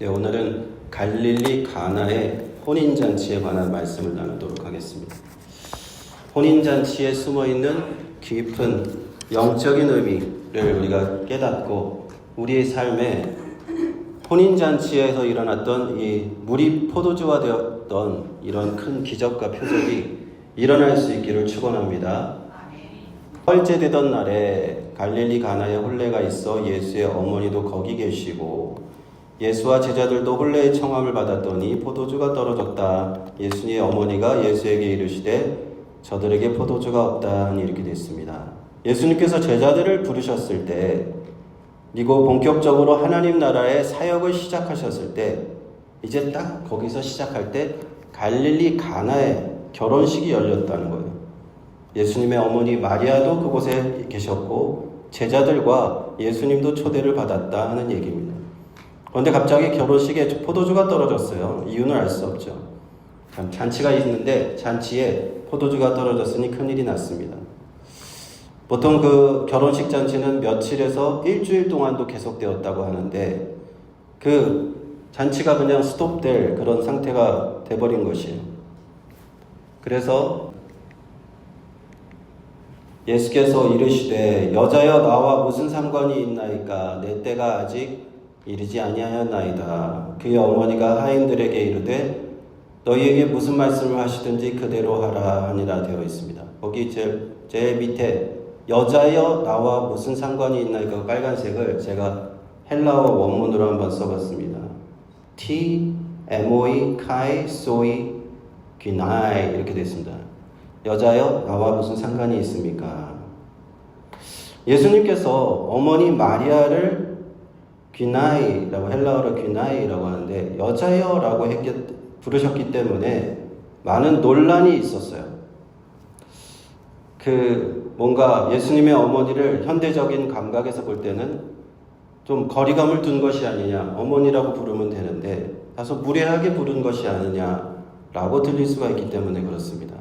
네, 오늘은 갈릴리 가나의 혼인잔치에 관한 말씀을 나누도록 하겠습니다. 혼인잔치에 숨어있는 깊은 영적인 의미를 우리가 깨닫고 우리의 삶에 혼인잔치에서 일어났던 이 물이 포도주가 되었던 이런 큰 기적과 표적이 일어날 수 있기를 축원합니다. 헐째 되던 날에 갈릴리 가나에 혼례가 있어 예수의 어머니도 거기 계시고 예수와 제자들도 혼례의 청함을 받았더니 포도주가 떨어졌다. 예수님의 어머니가 예수에게 이르시되 저들에게 포도주가 없다. 이렇게 됐습니다. 예수님께서 제자들을 부르셨을 때 그리고 본격적으로 하나님 나라의 사역을 시작하셨을 때 이제 딱 거기서 시작할 때 갈릴리 가나에 결혼식이 열렸다는 거예요. 예수님의 어머니 마리아도 그곳에 계셨고 제자들과 예수님도 초대를 받았다 하는 얘기입니다. 그런데 갑자기 결혼식에 포도주가 떨어졌어요. 이유는 알 수 없죠. 잔치가 있는데 잔치에 포도주가 떨어졌으니 큰일이 났습니다. 보통 그 결혼식 잔치는 며칠에서 일주일 동안도 계속되었다고 하는데 그 잔치가 그냥 스톱될 그런 상태가 돼버린 것이에요. 그래서 예수께서 이르시되 여자여 나와 무슨 상관이 있나이까 내 때가 아직 이르지 아니하였나이다. 그의 어머니가 하인들에게 이르되 너희에게 무슨 말씀을 하시든지 그대로 하라 하니라 되어 있습니다. 거기 제일 밑에 여자여 나와 무슨 상관이 있나이까 빨간색을 제가 헬라어 원문으로 한번 써봤습니다. T, MOE, 카이, 소이, 귀나이 이렇게 됐습니다. 여자여 나와 무슨 상관이 있습니까? 예수님께서 어머니 마리아를 귀나이라고 헬라어로 귀나이라고 하는데 여자여라고 부르셨기 때문에 많은 논란이 있었어요. 뭔가 예수님의 어머니를 현대적인 감각에서 볼 때는 좀 거리감을 둔 것이 아니냐, 어머니라고 부르면 되는데 다소 무례하게 부른 것이 아니냐라고 들릴 수가 있기 때문에 그렇습니다.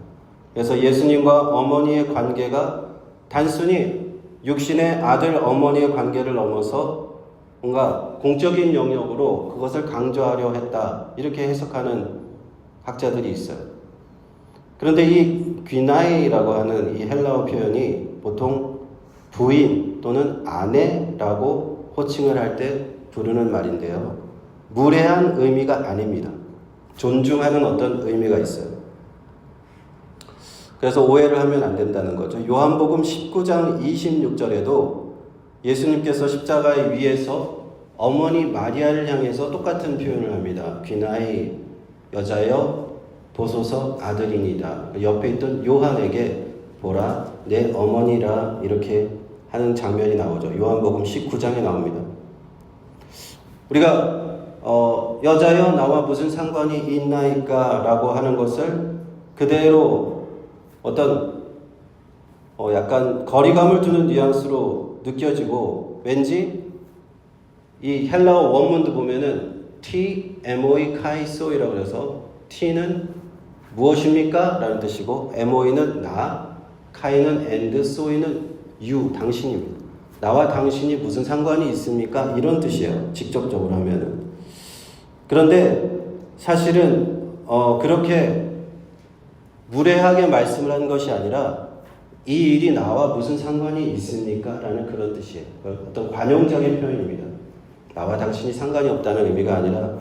그래서 예수님과 어머니의 관계가 단순히 육신의 아들 어머니의 관계를 넘어서 뭔가 공적인 영역으로 그것을 강조하려 했다 이렇게 해석하는 학자들이 있어요. 그런데 이 귀나이라고 하는 이 헬라어 표현이 보통 부인 또는 아내라고 호칭을 할 때 부르는 말인데요. 무례한 의미가 아닙니다. 존중하는 어떤 의미가 있어요. 그래서 오해를 하면 안 된다는 거죠. 요한복음 19장 26절에도 예수님께서 십자가의 위에서 어머니 마리아를 향해서 똑같은 표현을 합니다. 귀나이 여자여 보소서 아들이니다. 옆에 있던 요한에게 보라 내 어머니라 이렇게 하는 장면이 나오죠. 요한복음 19장에 나옵니다. 우리가 여자여 나와 무슨 상관이 있나이까 라고 하는 것을 그대로 어떤 약간 거리감을 두는 뉘앙스로 느껴지고 왠지 이 헬라어 원문도 보면은 T, MOE, 카이소이라고 해서 T는 무엇입니까? 라는 뜻이고 MOE는 나, 카이는 and, 소이는 you, 당신입니다. 나와 당신이 무슨 상관이 있습니까? 이런 뜻이에요. 직접적으로 하면은. 그런데 사실은 그렇게 무례하게 말씀을 하는 것이 아니라 이 일이 나와 무슨 상관이 있습니까? 라는 그런 뜻이에요. 어떤 관용적인 표현입니다. 나와 당신이 상관이 없다는 의미가 아니라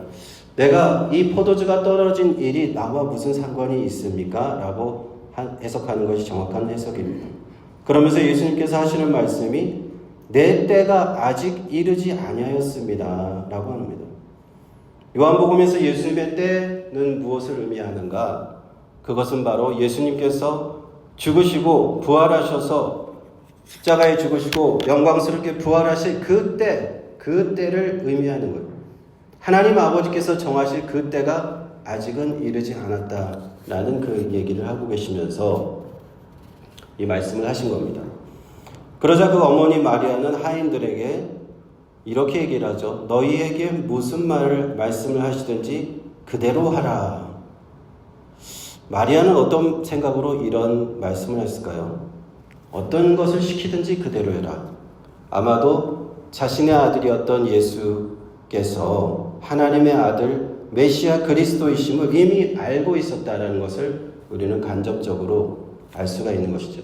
내가 이 포도주가 떨어진 일이 나와 무슨 상관이 있습니까? 라고 해석하는 것이 정확한 해석입니다. 그러면서 예수님께서 하시는 말씀이 내 때가 아직 이르지 아니하였습니다. 라고 합니다. 요한복음에서 예수님의 때는 무엇을 의미하는가? 그것은 바로 예수님께서 죽으시고 부활하셔서 십자가에 죽으시고 영광스럽게 부활하실 그 때를 의미하는 거예요. 하나님 아버지께서 정하실 그 때가 아직은 이르지 않았다라는 그 얘기를 하고 계시면서 이 말씀을 하신 겁니다. 그러자 그 어머니 마리아는 하인들에게 이렇게 얘기를 하죠. 너희에게 무슨 말씀을 하시든지 그대로 하라. 마리아는 어떤 생각으로 이런 말씀을 했을까요? 어떤 것을 시키든지 그대로 해라. 아마도 자신의 아들이었던 예수 예수님께서 하나님의 아들 메시아 그리스도이심을 이미 알고 있었다는 것을 우리는 간접적으로 알 수가 있는 것이죠.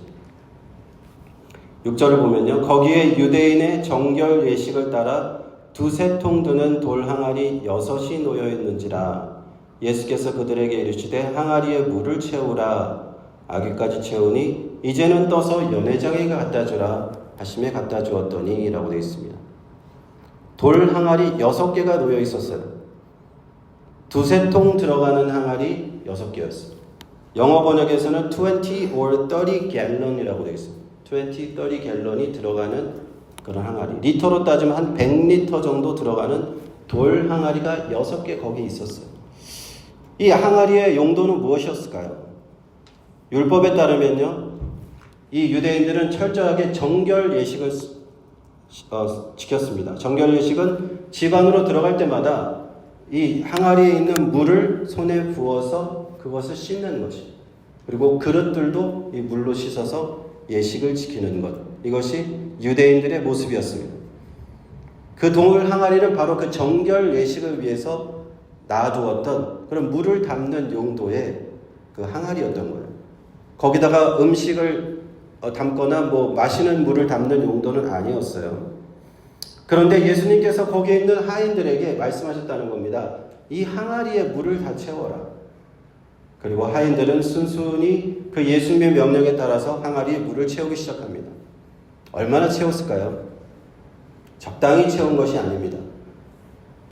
6절을 보면요. 거기에 유대인의 정결 예식을 따라 두세 통 드는 돌 항아리 6이 놓여 있는지라. 예수께서 그들에게 이르시되 항아리에 물을 채우라. 아귀까지 채우니 이제는 떠서 연회장에 갖다 주라 하심에 갖다 주었더니 라고 되어 있습니다. 돌 항아리 6개가 놓여 있었어요. 두세 통 들어가는 항아리 6개였어요. 영어 번역에서는 20 or 30 gallon이라고 되어 있습니다. 20, 30 갤런이 들어가는 그런 항아리. 리터로 따지면 한 100리터 정도 들어가는 돌 항아리가 6개 거기 있었어요. 이 항아리의 용도는 무엇이었을까요? 율법에 따르면요, 이 유대인들은 철저하게 정결 예식을 지켰습니다. 정결 예식은 집안으로 들어갈 때마다 이 항아리에 있는 물을 손에 부어서 그것을 씻는 것이, 그리고 그릇들도 이 물로 씻어서 예식을 지키는 것, 이것이 유대인들의 모습이었습니다. 그 돌 항아리는 바로 그 정결 예식을 위해서 놔두었던 그런 물을 담는 용도의 그 항아리였던 거예요. 거기다가 음식을 담거나 마시는 물을 담는 용도는 아니었어요. 그런데 예수님께서 거기에 있는 하인들에게 말씀하셨다는 겁니다. 이 항아리에 물을 다 채워라. 그리고 하인들은 순순히 그 예수님의 명령에 따라서 항아리에 물을 채우기 시작합니다. 얼마나 채웠을까요? 적당히 채운 것이 아닙니다.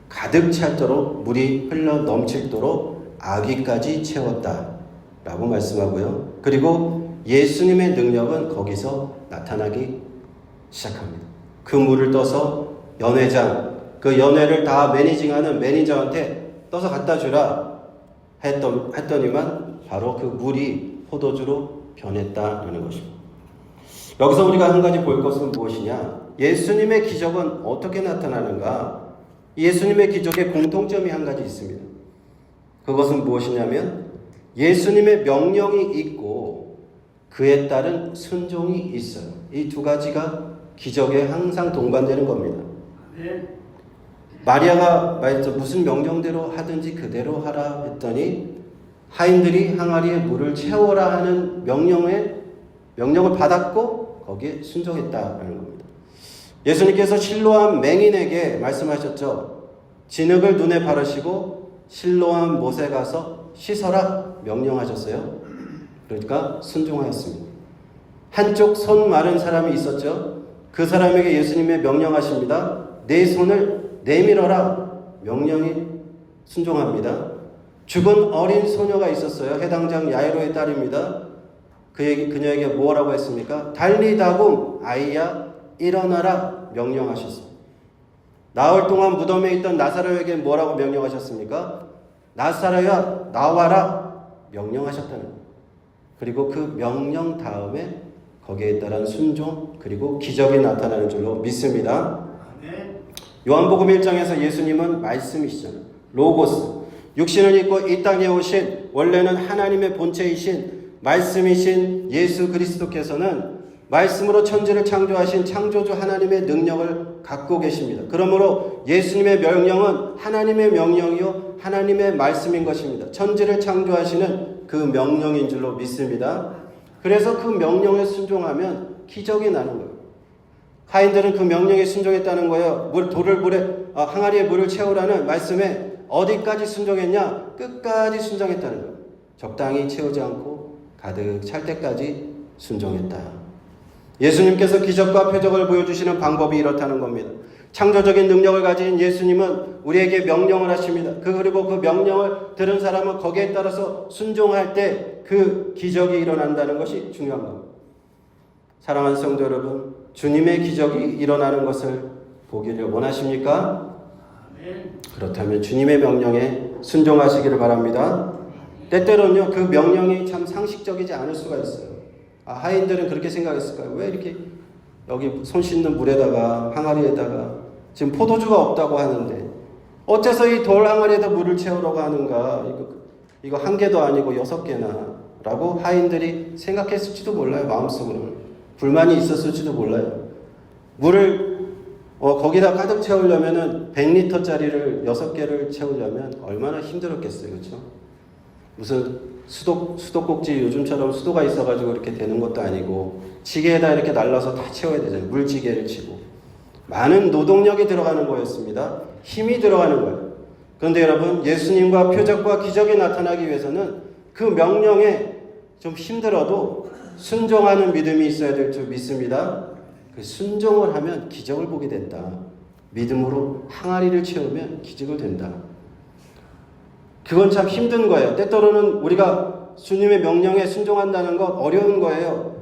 가득 찰도록 물이 흘러 넘칠도록 아귀까지 채웠다라고 말씀하고요. 그리고 예수님의 능력은 거기서 나타나기 시작합니다. 그 물을 떠서 연회장, 그 연회를 다 매니징하는 매니저한테 떠서 갖다 주라 했더니만 바로 그 물이 포도주로 변했다는 것입니다. 여기서 우리가 한 가지 볼 것은 무엇이냐? 예수님의 기적은 어떻게 나타나는가? 예수님의 기적에 공통점이 한 가지 있습니다. 그것은 무엇이냐면 예수님의 명령이 있고 그에 따른 순종이 있어요. 이 두 가지가 기적에 항상 동반되는 겁니다. 마리아가 말했죠. 무슨 명령대로 하든지 그대로 하라 했더니 하인들이 항아리에 물을 채워라 하는 명령을 받았고 거기에 순종했다는 겁니다. 예수님께서 실로암 맹인에게 말씀하셨죠. 진흙을 눈에 바르시고 실로암 못에 가서 씻어라 명령하셨어요. 그러니까 순종하였습니다. 한쪽 손 마른 사람이 있었죠. 그 사람에게 예수님의 명령하십니다. 내 손을 내밀어라 명령이 순종합니다. 죽은 어린 소녀가 있었어요. 해당장 야이로의 딸입니다. 그녀에게 뭐라고 했습니까? 달리다굼 아이야 일어나라 명령하셨습니다. 나흘 동안 무덤에 있던 나사로에게 뭐라고 명령하셨습니까? 나사로야 나와라 명령하셨다는 거예요. 그리고 그 명령 다음에 거기에 따른 순종 그리고 기적이 나타나는 줄로 믿습니다. 요한복음 1장에서 예수님은 말씀이시잖아요. 로고스, 육신을 입고 이 땅에 오신 원래는 하나님의 본체이신 말씀이신 예수 그리스도께서는 말씀으로 천지를 창조하신 창조주 하나님의 능력을 갖고 계십니다. 그러므로 예수님의 명령은 하나님의 명령이요 하나님의 말씀인 것입니다. 천지를 창조하시는 그 명령인 줄로 믿습니다. 그래서 그 명령에 순종하면 기적이 나는 거예요. 하인들은 그 명령에 순종했다는 거예요. 항아리에 물을 채우라는 말씀에 어디까지 순종했냐? 끝까지 순종했다는 거예요. 적당히 채우지 않고 가득 찰 때까지 순종했다. 예수님께서 기적과 표적을 보여주시는 방법이 이렇다는 겁니다. 창조적인 능력을 가진 예수님은 우리에게 명령을 하십니다. 그리고 그 명령을 들은 사람은 거기에 따라서 순종할 때 그 기적이 일어난다는 것이 중요한 겁니다. 사랑하는 성도 여러분, 주님의 기적이 일어나는 것을 보기를 원하십니까? 그렇다면 주님의 명령에 순종하시기를 바랍니다. 때때로는요, 그 명령이 참 상식적이지 않을 수가 있어요. 하인들은 그렇게 생각했을까요? 왜 이렇게 여기 손 씻는 물에다가 항아리에다가 지금 포도주가 없다고 하는데 어째서 이 돌 항아리에다 물을 채우려고 하는가? 이거 한 개도 아니고 6개나 라고 하인들이 생각했을지도 몰라요. 마음속으로는 불만이 있었을지도 몰라요. 물을 거기다 가득 채우려면은 100리터짜리를 6개를 채우려면 얼마나 힘들었겠어요. 그렇죠? 무슨 수도꼭지 요즘처럼 수도가 있어가지고 이렇게 되는 것도 아니고 지게에다 이렇게 날라서 다 채워야 되잖아요. 물지게를 치고. 많은 노동력이 들어가는 거였습니다. 힘이 들어가는 거예요. 그런데 여러분, 예수님과 표적과 기적이 나타나기 위해서는 그 명령에 좀 힘들어도 순종하는 믿음이 있어야 될 줄 믿습니다. 그 순종을 하면 기적을 보게 된다. 믿음으로 항아리를 채우면 기적을 된다. 그건 참 힘든 거예요. 때때로는 우리가 주님의 명령에 순종한다는 건 어려운 거예요.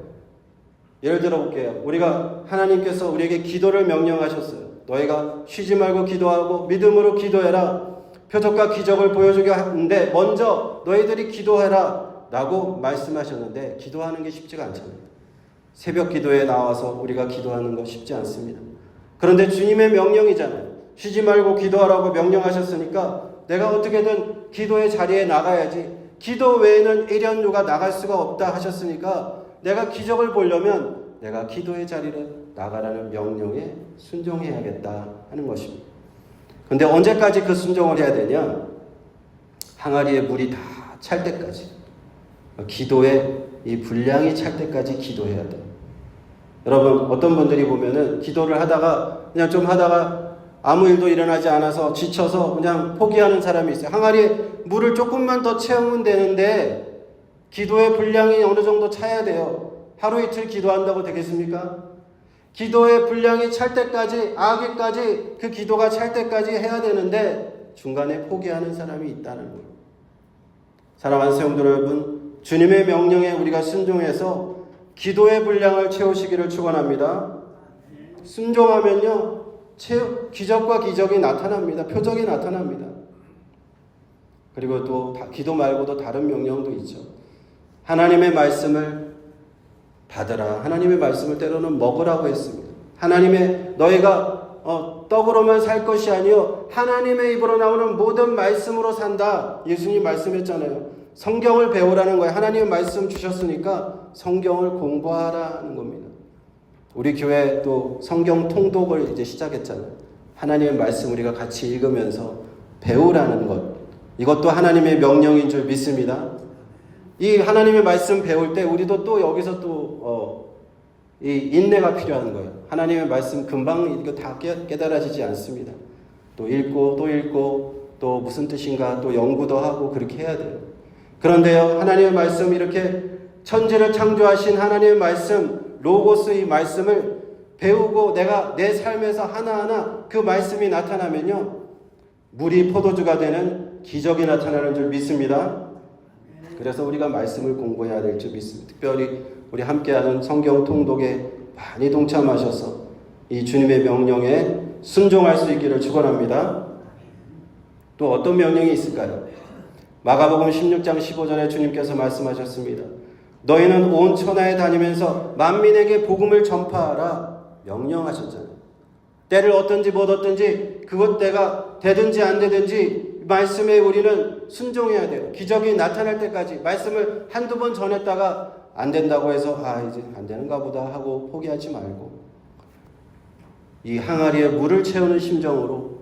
예를 들어 볼게요. 우리가 하나님께서 우리에게 기도를 명령하셨어요. 너희가 쉬지 말고 기도하고 믿음으로 기도해라. 표적과 기적을 보여주게 하는데 먼저 너희들이 기도해라 라고 말씀하셨는데 기도하는 게 쉽지가 않잖아요. 새벽 기도에 나와서 우리가 기도하는 거 쉽지 않습니다. 그런데 주님의 명령이잖아요. 쉬지 말고 기도하라고 명령하셨으니까 내가 어떻게든 기도의 자리에 나가야지. 기도 외에는 일연료가 나갈 수가 없다 하셨으니까 내가 기적을 보려면 내가 기도의 자리를 나가라는 명령에 순종해야겠다 하는 것입니다. 그런데 언제까지 그 순종을 해야 되냐? 항아리에 물이 다 찰 때까지. 기도에 이 분량이 찰 때까지 기도해야 돼요. 여러분, 어떤 분들이 보면은 기도를 하다가 그냥 좀 하다가 아무 일도 일어나지 않아서 지쳐서 그냥 포기하는 사람이 있어요. 항아리에 물을 조금만 더 채우면 되는데 기도의 분량이 어느 정도 차야 돼요. 하루 이틀 기도한다고 되겠습니까? 기도의 분량이 찰 때까지, 아기까지 그 기도가 찰 때까지 해야 되는데 중간에 포기하는 사람이 있다는 거예요. 사랑하는 성도 여러분, 주님의 명령에 우리가 순종해서 기도의 분량을 채우시기를 축원합니다. 순종하면요, 기적과 기적이 나타납니다. 표적이 나타납니다. 그리고 또 기도 말고도 다른 명령도 있죠. 하나님의 말씀을 받으라. 하나님의 말씀을 때로는 먹으라고 했습니다. 하나님의 너희가 떡으로만 살 것이 아니요 하나님의 입으로 나오는 모든 말씀으로 산다. 예수님 말씀했잖아요. 성경을 배우라는 거예요. 하나님의 말씀 주셨으니까 성경을 공부하라는 겁니다. 우리 교회 또 성경 통독을 이제 시작했잖아요. 하나님의 말씀 우리가 같이 읽으면서 배우라는 것. 이것도 하나님의 명령인 줄 믿습니다. 이 하나님의 말씀 배울 때 우리도 또 여기서 이 인내가 필요한 거예요. 하나님의 말씀 금방 이거 다 깨달아지지 않습니다. 또 읽고 또 무슨 뜻인가 또 연구도 하고 그렇게 해야 돼요. 그런데요, 하나님의 말씀 이렇게 천지를 창조하신 하나님의 말씀, 로고스 이 말씀을 배우고 내가 내 삶에서 하나하나 그 말씀이 나타나면요, 물이 포도주가 되는 기적이 나타나는 줄 믿습니다. 그래서 우리가 말씀을 공부해야 될 줄 믿습니다. 특별히 우리 함께하는 성경 통독에 많이 동참하셔서 이 주님의 명령에 순종할 수 있기를 축원합니다. 또 어떤 명령이 있을까요? 마가복음 16장 15절에 주님께서 말씀하셨습니다. 너희는 온 천하에 다니면서 만민에게 복음을 전파하라 명령하셨잖아요. 때를 얻든지 못 얻든지 그것 때가 되든지 안 되든지 말씀에 우리는 순종해야 돼요. 기적이 나타날 때까지 말씀을 한두 번 전했다가 안 된다고 해서 이제 안 되는가 보다 하고 포기하지 말고 이 항아리에 물을 채우는 심정으로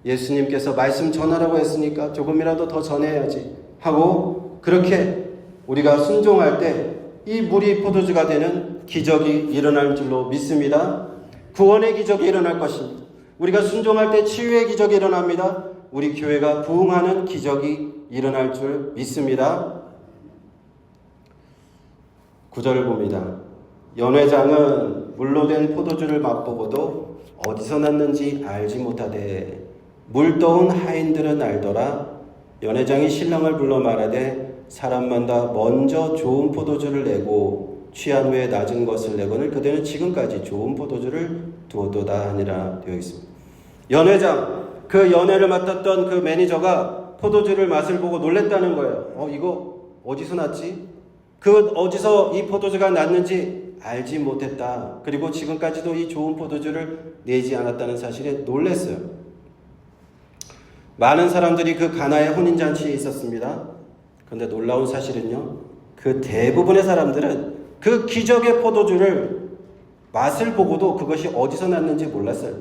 예수님께서 말씀 전하라고 했으니까 조금이라도 더 전해야지 하고 그렇게 우리가 순종할 때 이 물이 포도주가 되는 기적이 일어날 줄로 믿습니다. 구원의 기적이 일어날 것입니다. 우리가 순종할 때 치유의 기적이 일어납니다. 우리 교회가 부흥하는 기적이 일어날 줄 믿습니다. 9절을 봅니다. 연회장은 물로 된 포도주를 맛보고도 어디서 났는지 알지 못하되 물떠온 하인들은 알더라. 연회장이 신랑을 불러 말하되 사람마다 먼저 좋은 포도주를 내고 취한 후에 낮은 것을 내거늘 그대는 지금까지 좋은 포도주를 두었도다 하니라 되어 있습니다. 연회장, 그 연회를 맡았던 그 매니저가 포도주를 맛을 보고 놀랬다는 거예요. 이거 어디서 났지? 어디서 이 포도주가 났는지 알지 못했다. 그리고 지금까지도 이 좋은 포도주를 내지 않았다는 사실에 놀랐어요. 많은 사람들이 그 가나의 혼인잔치에 있었습니다. 그런데 놀라운 사실은요, 그 대부분의 사람들은 그 기적의 포도주를 맛을 보고도 그것이 어디서 났는지 몰랐어요.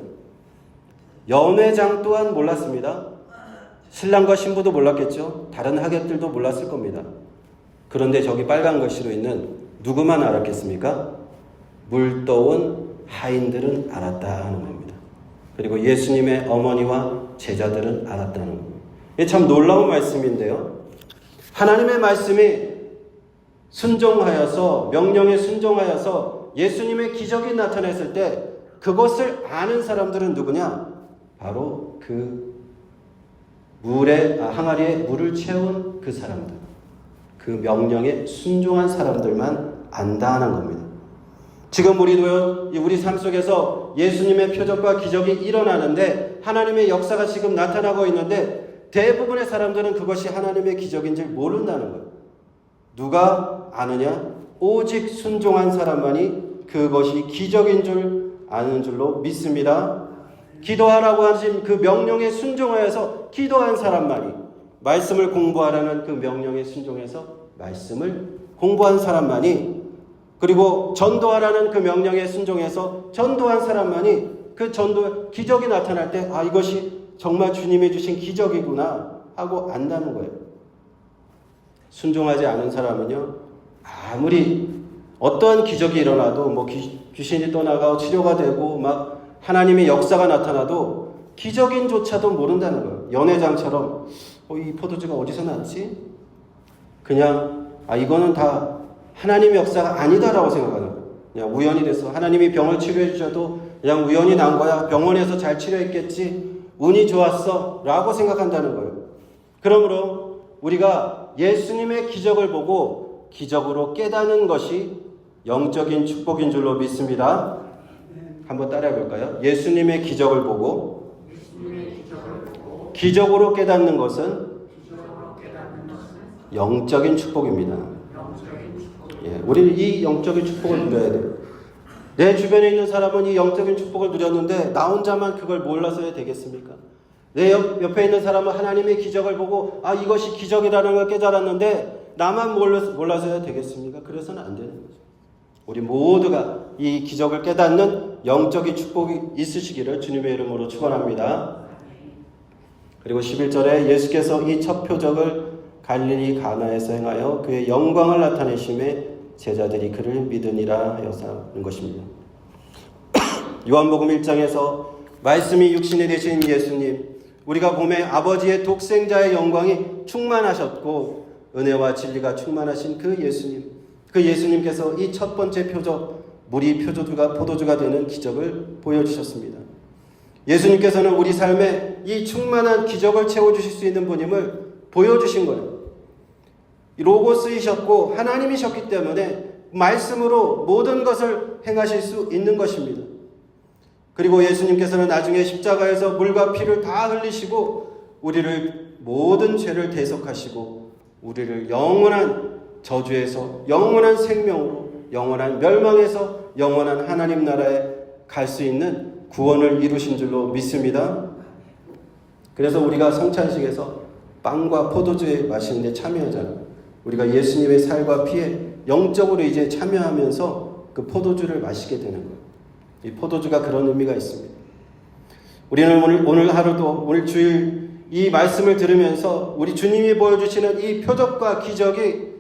연회장 또한 몰랐습니다. 신랑과 신부도 몰랐겠죠. 다른 하객들도 몰랐을 겁니다. 그런데 저기 빨간 글씨로 있는 누구만 알았겠습니까? 물떠온 하인들은 알았다 하는 겁니다. 그리고 예수님의 어머니와 제자들은 알았다는 겁니다. 이게 참 놀라운 말씀인데요. 하나님의 말씀이 순종하여서, 명령에 순종하여서 예수님의 기적이 나타났을 때 그것을 아는 사람들은 누구냐? 바로 그 항아리에 물을 채운 그 사람들, 그 명령에 순종한 사람들만 안다는 겁니다. 지금 우리 삶 속에서 예수님의 표적과 기적이 일어나는데, 하나님의 역사가 지금 나타나고 있는데 대부분의 사람들은 그것이 하나님의 기적인 줄 모른다는 거예요. 누가 아느냐? 오직 순종한 사람만이 그것이 기적인 줄 아는 줄로 믿습니다. 기도하라고 하신 그 명령에 순종하여서 기도한 사람만이, 말씀을 공부하라는 그 명령에 순종해서 말씀을 공부한 사람만이, 그리고 전도하라는 그 명령에 순종해서 전도한 사람만이 그 전도 기적이 나타날 때 이것이 정말 주님이 주신 기적이구나 하고 안다는 거예요. 순종하지 않은 사람은요, 아무리 어떠한 기적이 일어나도 귀신이 떠나가고 치료가 되고 막 하나님의 역사가 나타나도 기적인조차도 모른다는 거예요. 연회장처럼 이 포도주가 어디서 났지? 그냥 이거는 다 하나님의 역사가 아니다라고 생각하는 거예요. 그냥 우연이 돼서 하나님이 병을 치료해 주셔도 그냥 우연히 난 거야. 병원에서 잘 치료했겠지. 운이 좋았어. 라고 생각한다는 거예요. 그러므로 우리가 예수님의 기적을 보고 기적으로 깨닫는 것이 영적인 축복인 줄로 믿습니다. 한번 따라해 볼까요? 예수님의 기적을 보고 기적으로 깨닫는 것은 영적인 축복입니다. 우리는 이 영적인 축복을 누려야 돼요. 내 주변에 있는 사람은 이 영적인 축복을 누렸는데 나 혼자만 그걸 몰라서야 되겠습니까? 내 옆에 있는 사람은 하나님의 기적을 보고 이것이 기적이라는 걸 깨달았는데 나만 몰라서야 되겠습니까? 그래서는 안 되는 거죠. 우리 모두가 이 기적을 깨닫는 영적인 축복이 있으시기를 주님의 이름으로 축원합니다. 그리고 11절에 예수께서 이 첫 표적을 갈릴리 가나에서 행하여 그의 영광을 나타내심에 제자들이 그를 믿으니라 하여서 하는 것입니다. 요한복음 1장에서 말씀이 육신이 되신 예수님, 우리가 보면 아버지의 독생자의 영광이 충만하셨고 은혜와 진리가 충만하신 그 예수님, 그 예수님께서 이 첫 번째 표적, 물이 포도주가 되는 기적을 보여주셨습니다. 예수님께서는 우리 삶에 이 충만한 기적을 채워주실 수 있는 분임을 보여주신 거예요. 로고스이셨고 하나님이셨기 때문에 말씀으로 모든 것을 행하실 수 있는 것입니다. 그리고 예수님께서는 나중에 십자가에서 물과 피를 다 흘리시고 우리를 모든 죄를 대속하시고 우리를 영원한 저주에서 영원한 생명으로, 영원한 멸망에서 영원한 하나님 나라에 갈 수 있는 구원을 이루신 줄로 믿습니다. 그래서 우리가 성찬식에서 빵과 포도주에 마시는데 참여하잖아요. 우리가 예수님의 살과 피에 영적으로 이제 참여하면서 그 포도주를 마시게 되는 거예요. 이 포도주가 그런 의미가 있습니다. 우리는 오늘 하루도, 오늘 주일 이 말씀을 들으면서 우리 주님이 보여주시는 이 표적과 기적이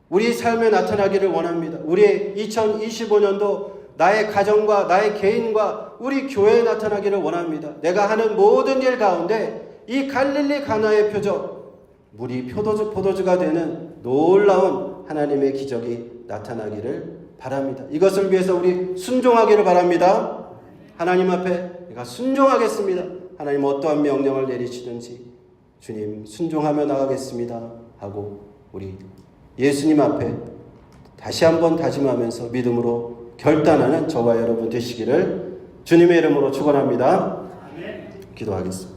우리 삶에 나타나기를 원합니다. 우리의 2025년도 나의 가정과 나의 개인과 우리 교회에 나타나기를 원합니다. 내가 하는 모든 일 가운데 이 갈릴리 가나의 표적, 물이 포도주가 되는 놀라운 하나님의 기적이 나타나기를 바랍니다. 이것을 위해서 우리 순종하기를 바랍니다. 하나님 앞에 내가 순종하겠습니다. 하나님 어떠한 명령을 내리시든지 주님 순종하며 나가겠습니다 하고 우리 예수님 앞에 다시 한번 다짐하면서 믿음으로 결단하는 저와 여러분 되시기를 주님의 이름으로 축원합니다. 기도하겠습니다.